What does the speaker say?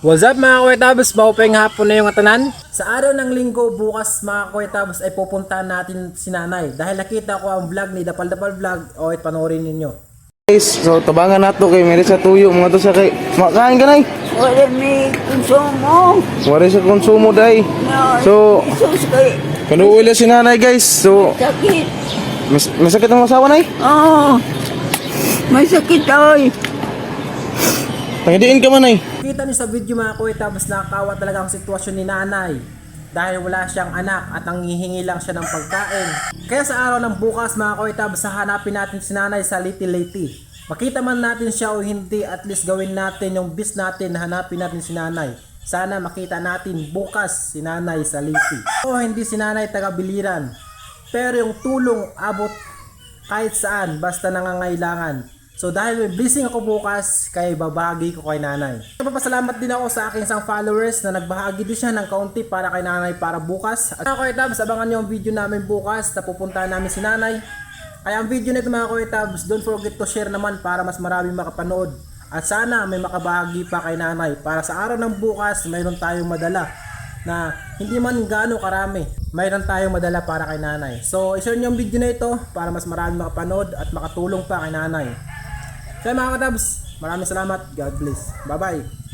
What's up mga kuwetabos? Maupeng hapon na yung atanan. Sa araw ng linggo bukas mga kuwetabos ay pupuntahan natin si nanay. Dahil nakita ko ang vlog ni Dapal Dapal Vlog. O panoorin ninyo. Guys, so tabangan nato kay meron sa tuyo mga to sa kay makain ka nay. Wala may konsumo. Wala sa konsumo day. No, So isus kay kanuwi si nanay guys. So sakit. masakit ang asawa nay. Oh, may sakit ay. Tangidiin ka man nay. Kita niyo sa video mga kuwetabos, nakakawa talaga ang sitwasyon ni nanay. Dahil wala siyang anak at nanghihingi lang siya ng pagkain. Kaya sa araw ng bukas mga kuwetabos, hanapin natin si nanay sa Liti-Liti. Makita man natin siya o hindi, at least gawin natin yung bis natin na hanapin natin si nanay. Sana makita natin bukas si nanay sa Liti. O hindi si nanay taga-biliran, pero yung tulong abot kahit saan basta nangangailangan. So dahil may blessing ako bukas, kaya babahagi ko kay nanay. Papasalamat din ako sa aking isang followers na nagbahagi din siya ng kaunti para kay nanay para bukas. At mga kuwetabs, abangan nyo ang video namin bukas na pupuntahan namin si nanay. Kaya ang video nito mga kuwetabs, don't forget to share naman para mas maraming makapanood. At sana may makabahagi pa kay nanay para sa araw ng bukas mayroon tayong madala na hindi man gaano karami. Mayroon tayong madala para kay nanay. So i-share nyo ang video na ito para mas maraming makapanood at makatulong pa kay nanay. Kaya mga katabs, maraming salamat. God bless. Bye bye.